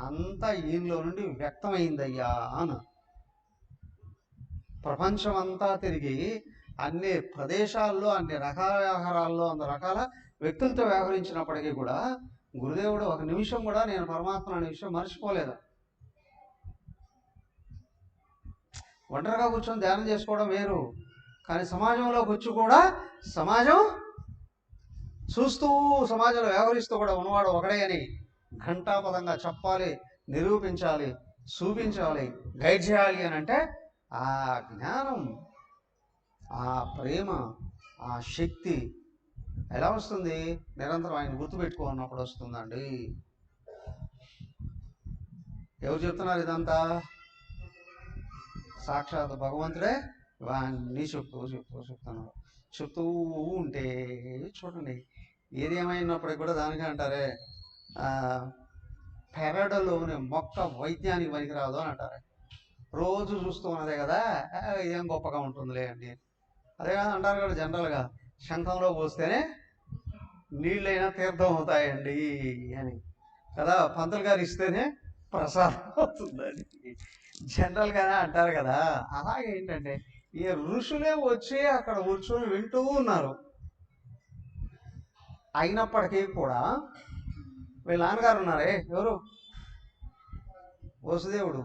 Speaker 1: అంతా ఈయనలో నుండి వ్యక్తమైందయ్యా అని. ప్రపంచమంతా తిరిగి అన్ని ప్రదేశాల్లో, అన్ని రకాల వ్యవహారాల్లో, అంత రకాల వ్యక్తులతో వ్యవహరించినప్పటికీ కూడా గురుదేవుడు ఒక నిమిషం కూడా నేను పరమాత్మ అనే విషయం మర్చిపోలేదు. ఒంటరిగా కూర్చొని ధ్యానం చేసుకోవడం వేరు, కానీ సమాజంలోకి వచ్చి కూడా సమాజం చూస్తూ సమాజంలో వ్యవహరిస్తూ కూడా ఉన్నవాడు ఒకడే అని ఘంటాపదంగా చెప్పాలి, నిరూపించాలి, చూపించాలి, గైడ్ చేయాలి అని అంటే ఆ జ్ఞానం, ఆ ప్రేమ, ఆ శక్తి ఎలా వస్తుంది? నిరంతరం ఆయన గుర్తుపెట్టుకున్నప్పుడు వస్తుందండి. ఎవరు చెప్తున్నారు ఇదంతా? సాక్షాత్ భగవంతుడే ఇవన్నీ చెప్తున్నాడు. చెప్తూ ఉంటే చూడండి, ఏదేమైనప్పటికీ కూడా దానికి అంటారే పెరడులోని మొక్క వైద్యానికి పనికిరాదు అని అంటారు. రోజు చూస్తూ ఉన్నదే కదా, ఇదేం గొప్పగా ఉంటుందిలే అండి. అదే కదా అంటారు కదా జనరల్గా, శంఖంలో పోస్తేనే నీళ్ళైనా తీర్థం అవుతాయండి అని కదా, పంతులు గారు ఇస్తేనే ప్రసాదం అవుతుందని జనరల్గానే అంటారు కదా. అలాగే ఏంటంటే ఈ ఋషులే వచ్చి అక్కడ కూర్చొని వింటూ ఉన్నారు. అయినప్పటికీ కూడా వీళ్ళ నాన్నగారు ఉన్నారే, ఎవరు? వసుదేవుడు.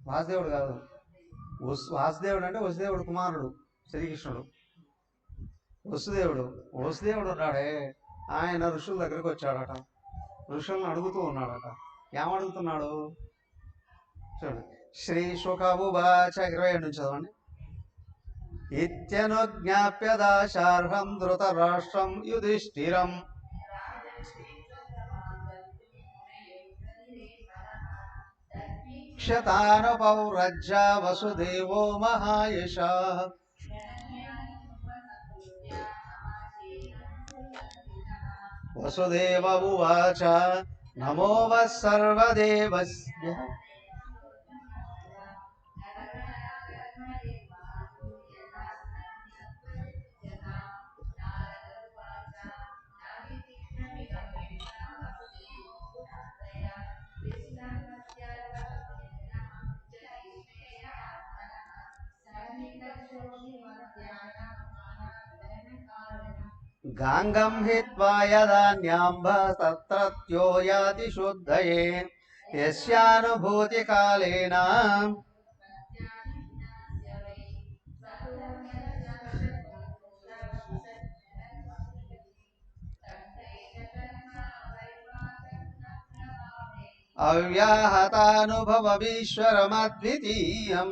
Speaker 1: వాసుదేవుడు కాదు, వాసుదేవుడు అంటే వసుదేవుడు కుమారుడు శ్రీకృష్ణుడు. వసుదేవుడు ఉన్నాడే, ఆయన ఋషుల దగ్గరికి వచ్చాడట. ఋషులను అడుగుతూ ఉన్నాడట. ఏమడుగుతున్నాడు చూడండి. శ్రీ శుకవువాచ 27 నుంచి చదవండి. ఇత్యనుజ్ఞాప్య దాశార్హం ధృతరాష్ట్రం యుధిష్ఠిరం క్షతానుపౌరజ్య వసుదేవో మహాయశాః. వసుదేవ ఉవాచ నమో వః సర్వదేవస్య గాంగం హిత్వా యదాన్యాంబ తత్రత్యో యాతి శుద్ధయే యస్యానుభూతి కాలేన అవ్యాహతానుభవమీశ్వరమద్వితీయం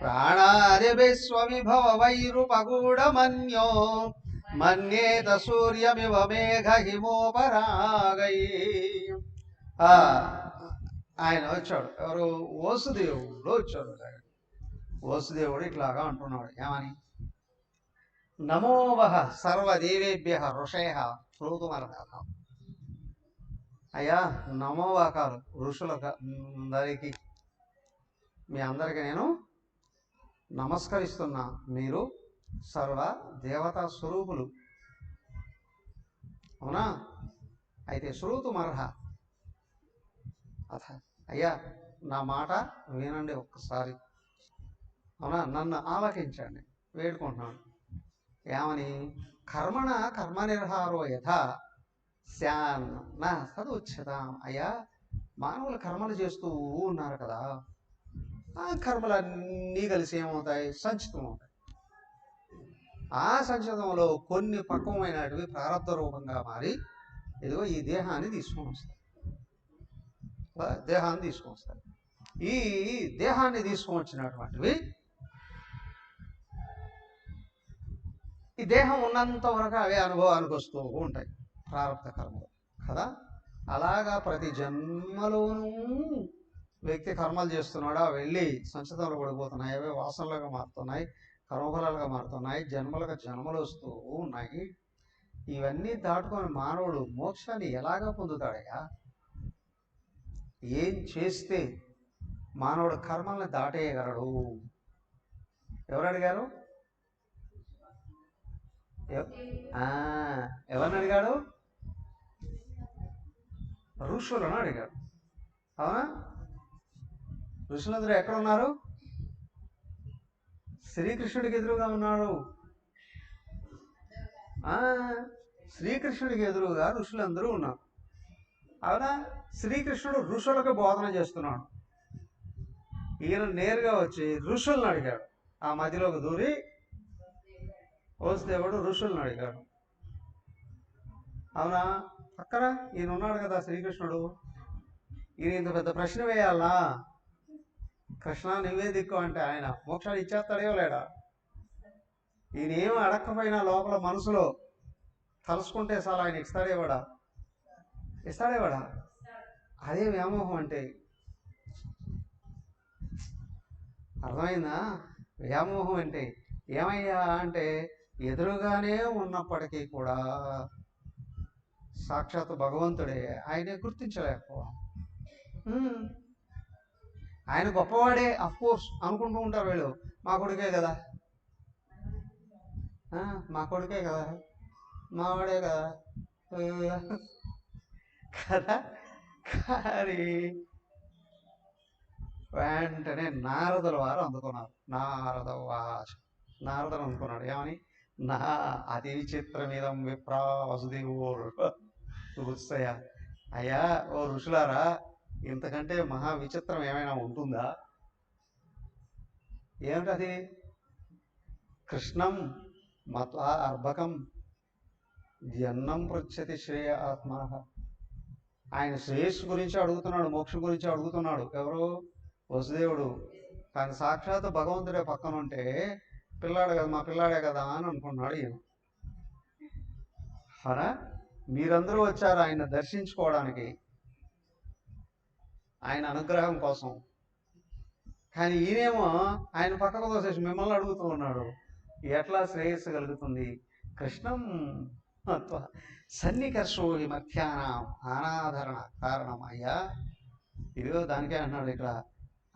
Speaker 1: ప్రాణాదిభిస్వవిభవ వైరుపగూఢమన్యో మన్యేత సూర్యమివ మేఘహిమోపరాగై. ఆయన వచ్చాడు. ఎవరు? వసుదేవుడు వచ్చాడు. వసుదేవుడు ఇట్లాగా అంటున్నాడు. ఏమని? నమోవహ సర్వదేవేభ్య ఋషయ శ్రోతుమర్హత. అయ్యా నమోవాకాలు ఋషులందరికీ, మీ అందరికీ నేను నమస్కరిస్తున్నా. మీరు సర్వ దేవతా స్వరూపులు, అవునా? అయితే శ్రోతుమర్హ అథ, అయ్యా నా మాట వినండి ఒక్కసారి, అవునా? నన్ను ఆలకించండి, వేడుకుంటున్నాను. ఏమని? కర్మణ కర్మనిర్హారో యథా స్యాన్ నా సదుచ్యతాం. అయ్యా మానవులు కర్మలు చేస్తూ ఉన్నారు కదా, ఆ కర్మలన్నీ కలిసి ఏమవుతాయి? సంచితం అవుతాయి. ఆ సంచితంలో కొన్ని పక్వమైనటివి ప్రారంభ రూపంగా మారి ఇదిగో ఈ దేహాన్ని తీసుకొని వస్తాయి. ఈ దేహాన్ని తీసుకొని వచ్చినటువంటివి ఈ దేహం ఉన్నంత వరకు అవే అనుభవానికి వస్తూ ఉంటాయి, ప్రారంభ కర్మలు కదా. అలాగా ప్రతి జన్మలోనూ వ్యక్తి కర్మలు చేస్తున్నాడా, వెళ్ళి సంచితంలో పడిపోతున్నాయి, అవే వాసనలుగా మారుతున్నాయి, కర్మఫలాలుగా మారుతున్నాయి, జన్మలు వస్తూ ఉన్నాయి. ఇవన్నీ దాటుకొని మానవుడు మోక్షాన్ని ఎలాగా పొందుతాడయ్యా? ఏం చేస్తే మానవుడు కర్మల్ని దాటేయగలడు? ఎవరు అడిగారు? ఎవరిని అడిగాడు? ఋషులను అడిగాడు. అవునా? ఋషులందరూ ఎక్కడ ఉన్నారు? శ్రీకృష్ణుడికి ఎదురుగా ఉన్నాడు. శ్రీకృష్ణుడికి ఎదురుగా ఋషులందరూ ఉన్నారు. అవునా? శ్రీకృష్ణుడు ఋషులకు బోధన చేస్తున్నాడు. ఈయన నేరుగా వచ్చి ఋషులను అడిగాడు. ఆ మధ్యలోకి దూరి వసుదేవుడు ఋషులను అడిగాడు. అవునా? పక్కన ఈయన ఉన్నాడు కదా శ్రీకృష్ణుడు. ఈయన ఇంత పెద్ద ప్రశ్న వేయాలా? కృష్ణ నువ్వే దిక్కు అంటే ఆయన మోక్షాన్ని ఇచ్చేస్తాడేవో లేడా? ఈయన ఏం అడక్కపోయినా లోపల మనసులో తలుసుకుంటే చాలా ఆయన ఇస్తాడేవాడా? అదే వ్యామోహం అంటే. అర్థమైందా? వ్యామోహం అంటే ఏమయ్యా అంటే ఎదురుగానే ఉన్నప్పటికీ కూడా సాక్షాత్ భగవంతుడే, ఆయనే గుర్తించలేకపోవడం. ఆయన గొప్పవాడే అఫ్కోర్స్ అనుకుంటూ ఉంటారు వీళ్ళు. మా కొడుకే కదా, మావాడే కదా, కదా. కానీ వెంటనే నారదుల వారు అందుకున్నారు. నారదులు అందుకున్నాడు ఏమని, నా అతి విచిత్రమిదం విప్రా వసుదేవో ఋషయ. అయ్యా ఓ ఋషులారా, ఇంతకంటే మహా విచిత్రం ఏమైనా ఉంటుందా? ఏమిటది? కృష్ణం మత్వా అర్భకం జన్నం పృచ్చతి శ్రేయ ఆత్మ. ఆయన శ్రేయస్సు గురించి అడుగుతున్నాడు, మోక్షం గురించి అడుగుతున్నాడు. ఎవరు? వసుదేవుడు. కానీ సాక్షాత్ భగవంతుడే పక్కన ఉంటే పిల్లాడు కదా, మా పిల్లాడే కదా అని అనుకున్నాడు ఈయన. హరా, మీరందరూ వచ్చారు ఆయన దర్శించుకోవడానికి, ఆయన అనుగ్రహం కోసం. కానీ ఈయనేమో ఆయన పక్కకు తోసేసి మిమ్మల్ని అడుగుతూ ఉన్నాడు. ఎట్లా శ్రేయస్సు కలుగుతుంది? కృష్ణం సన్నికర్షో ఈ మధ్యాహ్నం అనాదరణ కారణం. అయ్యా ఇదిగో దానికే అన్నాడు ఇక్కడ,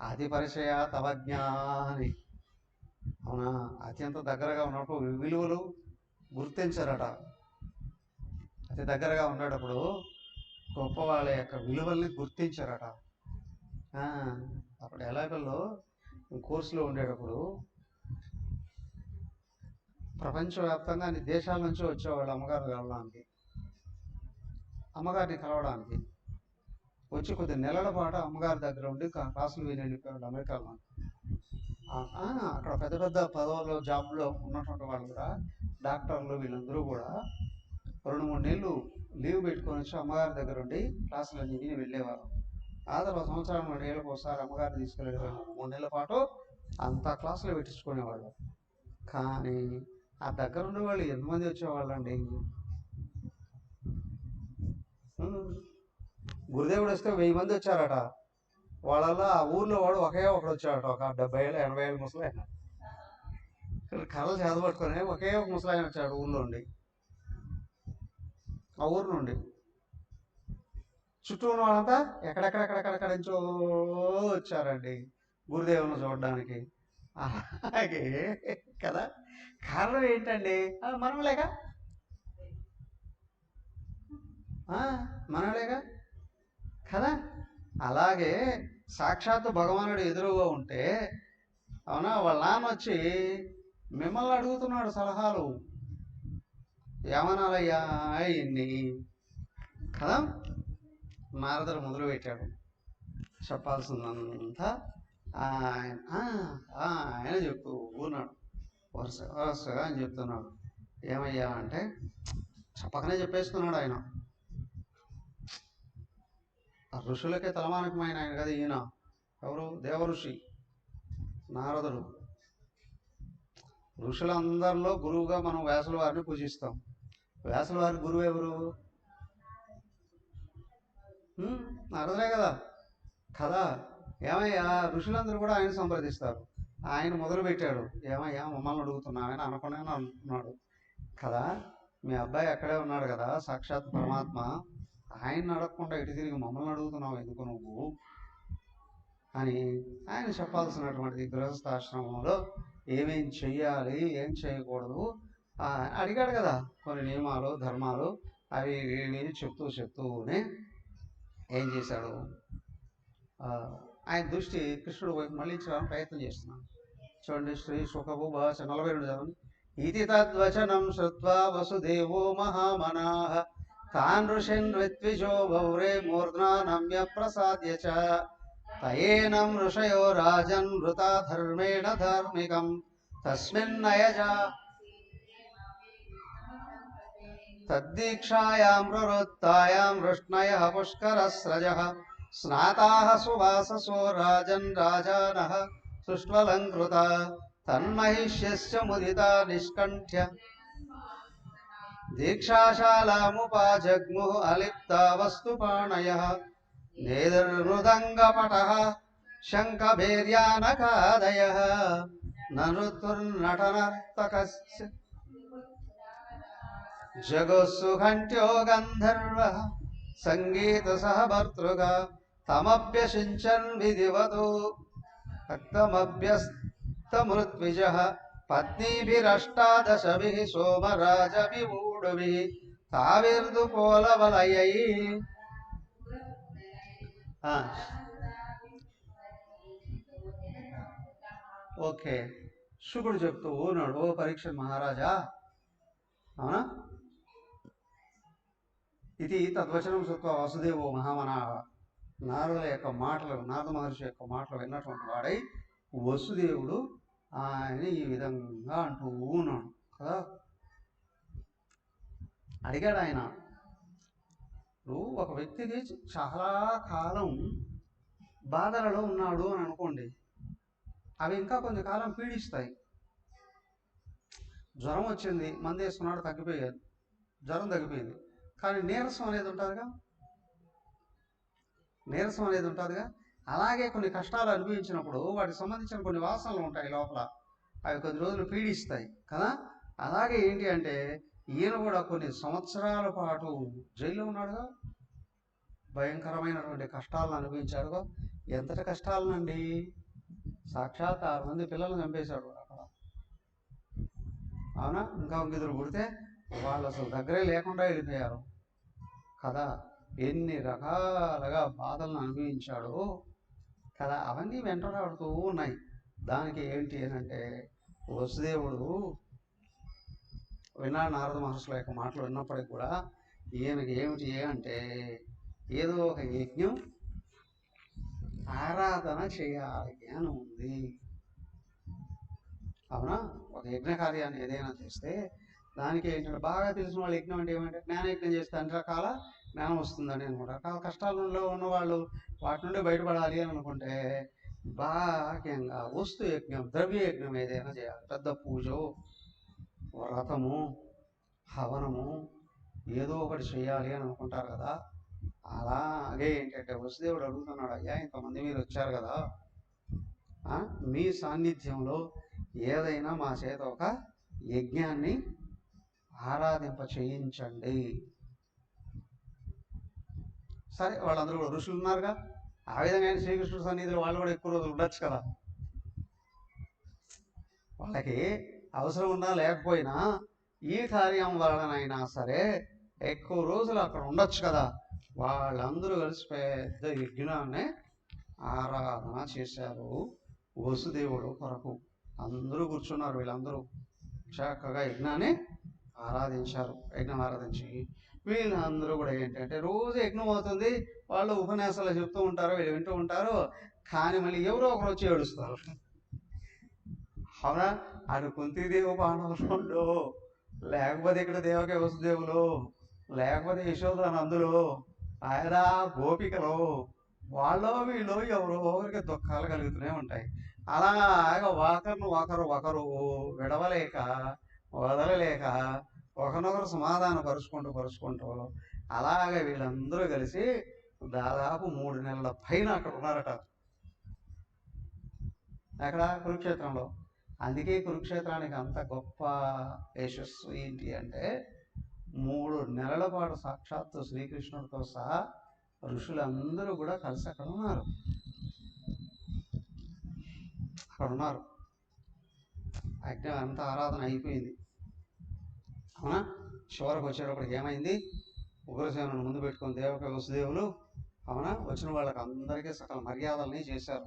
Speaker 1: ఆది పరిచయ తవజ్ఞాని. అవునా, అత్యంత దగ్గరగా ఉన్నప్పుడు విలువలు గుర్తించరట. అతి దగ్గరగా ఉండేటప్పుడు గొప్ప వాళ్ళ యొక్క విలువల్ని గుర్తించరట. అప్పుడు ఎలాగల్లో కోర్సులో ఉండేటప్పుడు ప్రపంచవ్యాప్తంగా అన్ని దేశాల నుంచి వచ్చేవాళ్ళు అమ్మగారిని కలవడానికి వచ్చి కొద్ది నెలల పాటు అమ్మగారి దగ్గర ఉండి క్లాసులు విని వెళ్ళిపోయాడు అమెరికాలో. అక్కడ పెద్ద పెద్ద పదవుల్లో జాబ్లో ఉన్నటువంటి వాళ్ళు కూడా, డాక్టర్లు వీళ్ళందరూ కూడా 2-3 నెలలు లీవ్ పెట్టుకొని వచ్చి అమ్మగారి దగ్గర ఉండి క్లాసులన్నీ విని వెళ్ళేవారు. ఆ తర్వాత సంవత్సరం 2 ఏళ్ళకి ఒకసారి అమ్మగారిని తీసుకెళ్ళి 3 నెలల పాటు అంతా క్లాసులు పెట్టించుకునేవాళ్ళు. కానీ ఆ దగ్గర ఉండే వాళ్ళు ఎంతమంది వచ్చేవాళ్ళండి? గురుదేవుడు వస్తే 1000 మంది వచ్చారట. వాళ్ళల్లో ఆ ఊర్లో వాడు ఒకే ఒకడు వచ్చాడట. ఒక 70 ఏళ్ళు 80 ఏళ్ళు ముసలాయన కర్రలు చేదపట్టుకొని ఒకే ఒక ముసలాయన వచ్చాడు ఊళ్ళో ఉండి, ఆ ఊరు నుండి. చుట్టూ ఉన్న వాళ్ళంతా ఎక్కడెక్కడెక్కడెక్కడెక్కడ నుంచో వచ్చారండి గురుదేవుని చూడడానికి. అలాగే కదా. కారణం ఏంటండి? మనలేక మనలేక కదా. అలాగే సాక్షాత్తు భగవానుడు ఎదురుగా ఉంటే, అవునా, వాళ్ళ నాన్న వచ్చి మిమ్మల్ని అడుగుతున్నాడు సలహాలు. ఏమనాలయ్యా ఇన్ని కదా. నారదుడు మొదలుపెట్టాడు చెప్పాల్సిందంతా. ఆయన చెప్తూ ఉన్నాడు, వరుసగా అని చెప్తున్నాడు. ఏమయ్యా అంటే చెప్పకనే చెప్పేస్తున్నాడు ఆయన. ఆ ఋషులకే తలమానికమైన ఆయన కదా ఈయన. ఎవరు? దేవఋషి నారదుడు. ఋషులందరిలో గురువుగా మనం వ్యాసుల వారిని పూజిస్తాం. వ్యాసుల వారి గురువు ఎవరు? నారదులే కదా. ఏమయ్యా, ఋషులందరూ కూడా ఆయన సంప్రదిస్తారు. ఆయన మొదలుపెట్టాడు. ఏమయ్యా మమ్మల్ని అడుగుతున్నామని అనుకునే అంటున్నాడు కదా. మీ అబ్బాయి అక్కడే ఉన్నాడు కదా, సాక్షాత్ పరమాత్మ. ఆయన అడగకుండా ఇటు తిరిగి మమ్మల్ని అడుగుతున్నావు ఎందుకు నువ్వు అని ఆయన చెప్పాల్సినటువంటి గృహస్థాశ్రమంలో ఏమేం చెయ్యాలి, ఏం చేయకూడదు అడిగాడు కదా. కొన్ని నియమాలు, ధర్మాలు అవి చెప్తూనే ఏం చేశాడు? ఆయన దృష్టి కృష్ణుడు వైపు మళ్ళించడానికి ప్రయత్నం చేస్తున్నాడు. చూడండి, శ్రీ శుకభూభాష 42 చదవండి. ఇది తద్వచనం శ్రుత్వా వసుదేవో మహామనాః తాన్ ఋషిన్ ఋత్విజో భౌరే మూర్ధ్నా నమ్య ప్రసాద్య చ తయేనం ఋషయో రాజన్ వృతా ధర్మేణ ధార్మికం తస్మిన్నయజా తద్దీక్షాయాం ప్రవృత్తాయాం వృష్ణయః పుష్కరస్రజః స్నాతాః సువాససో రాజన్ రాజానః సుష్వలంకృతా తన్మహిష్యస్య ముదితా నిష్కంఠ్య దీక్షాశాలాముపాజగ్ముః అలిప్తా వస్తుపాణయః నేదుర్మృదంగపటః శంఖభేర్యానకాదయః నృతుర్నటనర్తకస్య జగత్సుఘంట్యో గంధర్వః సంగీతసహభర్తృగా తమభ్యసించన్ విధివతో భక్తమభ్యస్తమృత్విజః పత్నీభిరష్టాదశభిః సోమరాజవిమూఢభిః తావెర్దు పోలవలయ్యి. ఓకే, శుకుడు చెప్తూ ఉన్నాడు, ఓ పరీక్ష మహారాజా, అవునా, ఇది తద్వచనం సుత్వ వసుదేవో మహామనా, నారదుల యొక్క మాటలు, నారద మహర్షి యొక్క మాటలు విన్నటువంటి వాడై వసుదేవుడు ఆయన ఈ విధంగా అంటూ ఉన్నాడు కదా. అడిగాడు ఆయన, నువ్వు ఒక వ్యక్తికి చాలా కాలం బాధలలో ఉన్నాడు అని అనుకోండి, అవి ఇంకా కొంతకాలం పీడిస్తాయి. జ్వరం వచ్చింది, మందు వేసుకున్నాడు, తగ్గిపోయాడు, జ్వరం తగ్గిపోయింది, కానీ నీరసం అనేది ఉంటుందిగా, నీరసం అనేది ఉంటుందిగా. అలాగే కొన్ని కష్టాలు అనుభవించినప్పుడు వాటికి సంబంధించిన కొన్ని వాసనలు ఉంటాయి లోపల, అవి కొద్ది రోజులు పీడిస్తాయి కదా. అలాగే ఏంటి అంటే ఈయన కూడా కొన్ని సంవత్సరాల పాటు జైల్లో ఉన్నాడుగా, భయంకరమైనటువంటి కష్టాలను అనుభవించాడుగా. ఎంతటి కష్టాలనండి, సాక్షాత్ 6 మంది పిల్లలను చంపేశాడు అక్కడ, అవునా. ఇంకా ఇద్దరు పుడితే వాళ్ళు అసలు దగ్గరే లేకుండా వెళ్ళిపోయారు కదా. ఎన్ని రకాలుగా బాధలను అనుభవించాడు కదా, అవన్నీ వెంటబడుతూ ఉన్నాయి. దానికి ఏంటి అని అంటే వసుదేవుడు విన్నాడు నారద మహర్షుల యొక్క మాటలు విన్నప్పటికీ కూడా ఈయనకి ఏమిటి అంటే ఏదో ఒక యజ్ఞం ఆరాధన చేయాలి అని ఉంది, అవునా. ఒక యజ్ఞ కార్యాన్ని ఏదైనా చేస్తే దానికి ఏంటంటే బాగా తెలిసిన వాళ్ళు యజ్ఞం అంటే ఏమంటే జ్ఞానయజ్ఞం చేస్తే అన్ని రకాల జ్ఞానం వస్తుందని అనుకుంటారు. కష్టాలలో ఉన్నవాళ్ళు వాటి నుండి బయటపడాలి అని అనుకుంటే బాహ్యంగా వస్తు యజ్ఞం, ద్రవ్య యజ్ఞం ఏదైనా చేయాలి. పెద్ద పూజో, వ్రతము, హవనము ఏదో ఒకటి చేయాలి అని అనుకుంటారు కదా. అలాగే ఏంటంటే వసుదేవుడు అడుగుతున్నాడు, అయ్యా ఇంతమంది మీరు వచ్చారు కదా, మీ సాన్నిధ్యంలో ఏదైనా మా చేత ఒక యజ్ఞాన్ని ఆరాధింప చేయించండి. సరే, వాళ్ళందరూ కూడా ఋషులు ఉన్నారుగా, ఆ విధంగా శ్రీకృష్ణుడు సన్నిధిలో వాళ్ళు కూడా ఎక్కువ రోజులు ఉండొచ్చు కదా. వాళ్ళకి అవసరం ఉన్నా లేకపోయినా ఈ కార్యం వలనైనా సరే ఎక్కువ రోజులు అక్కడ ఉండొచ్చు కదా. వాళ్ళందరూ కలిసి పెద్ద యజ్ఞాన్ని ఆరాధన చేశారు వసుదేవుడు కొరకు. అందరూ కూర్చున్నారు, వీళ్ళందరూ చక్కగా యజ్ఞాన్ని ఆరాధించారు. యజ్ఞం ఆరాధించి వీళ్ళందరూ కూడా ఏంటంటే రోజు యజ్ఞం అవుతుంది, వాళ్ళు ఉపన్యాసాలు చెప్తూ ఉంటారు, వీళ్ళు వింటూ ఉంటారు, కానీ మళ్ళీ ఎవరో ఒకరు వచ్చి ఏడుస్తారు, అవునా. అటు కుంతీదేవి పాండవులు, లేకపోతే ఇక్కడ దేవకి వసుదేవులు, లేకపోతే యశోదానందులు, ఆయన గోపికలు, వాళ్ళో వీళ్ళు ఎవరో ఒకరికి దుఃఖాలు కలుగుతూనే ఉంటాయి. అలాగా ఒకరు విడవలేక వదలలేక ఒకనొకరు సమాధానం పరుచుకుంటూ అలాగే వీళ్ళందరూ కలిసి దాదాపు 3 నెలల పైన అక్కడ ఉన్నారట, అక్కడ కురుక్షేత్రంలో. అందుకే కురుక్షేత్రానికి అంత గొప్ప యశస్సు ఏంటి అంటే 3 నెలల పాటు సాక్షాత్తు శ్రీకృష్ణుడితో సహా ఋషులందరూ కూడా కలిసి అక్కడ ఉన్నారు. యజ్ఞం అంతా ఆరాధన అయిపోయింది, అవునా. చివరికి వచ్చేటప్పటికి ఏమైంది, ఉగ్రసేనుని ముందు పెట్టుకుని దేవక వసుదేవులు, అవునా, వచ్చిన వాళ్ళకి అందరికీ సకల మర్యాదల్ని చేశారు.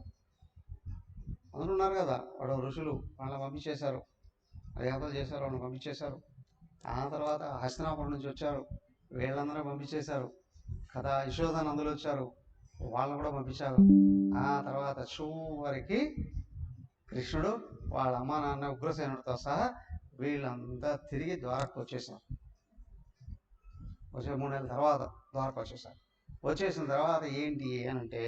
Speaker 1: అందరూ ఉన్నారు కదా, వాడు ఋషులు, వాళ్ళని పంపించేశారు, మర్యాదలు చేశారు, వాళ్ళని పంపించేశారు. ఆ తర్వాత హస్తినాపురం నుంచి వచ్చారు, వీళ్ళందరూ పంపించేశారు కదా. యశోదానందులు వచ్చారు, వాళ్ళని కూడా పంపించారు. ఆ తర్వాత చివరికి కృష్ణుడు వాళ్ళ అమ్మ నాన్న ఉగ్రసేనుడితో సహా వీళ్ళంతా తిరిగి ద్వారకు వచ్చేసారు. 3 నెలల తర్వాత ద్వారకు వచ్చేసారు. వచ్చేసిన తర్వాత ఏంటి అని అంటే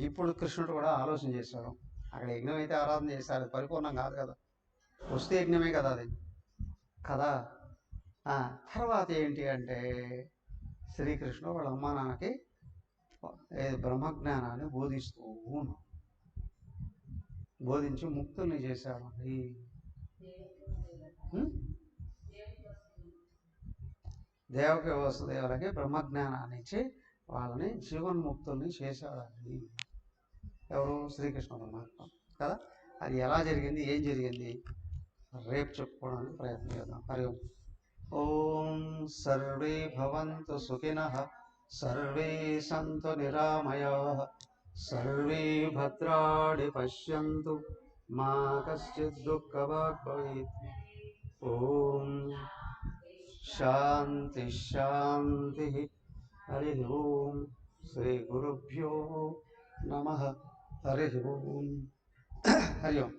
Speaker 1: ఇప్పుడు కృష్ణుడు కూడా ఆలోచన చేశాడు, అక్కడ యజ్ఞం అయితే ఆరాధన చేశారు, అది పరిపూర్ణం కాదు కదా, వస్తు యజ్ఞమే కదా అది కదా. తర్వాత ఏంటి అంటే శ్రీకృష్ణుడు వాళ్ళ అమ్మ నాన్నకి బ్రహ్మజ్ఞానాన్ని బోధించి ముక్తుల్ని చేశాడు. దేవకి వసుదేవులకి బ్రహ్మజ్ఞానాన్ని ఇచ్చి వాళ్ళని జీవన్ముక్తుల్ని చేశాడండి. ఎవరు? శ్రీకృష్ణ పరమాత్మ కదా. అది ఎలా జరిగింది, ఏం జరిగింది రేపు చెప్పుకోవడానికి ప్రయత్నం చేద్దాం. హరి ఓం.
Speaker 2: ఓం సర్వే భవంతు సుఖినః, సర్వే సంతు నిరామయాః, సర్వే భద్రాణి పశ్యంతు, మా కశ్చిద్ దుఃఖభాగ్ భవేత్. ఓం శాంతి శాంతి. హరి ఓం. శ్రీ గురుభ్యో నమః. హరి ఓం. హరి ఓం.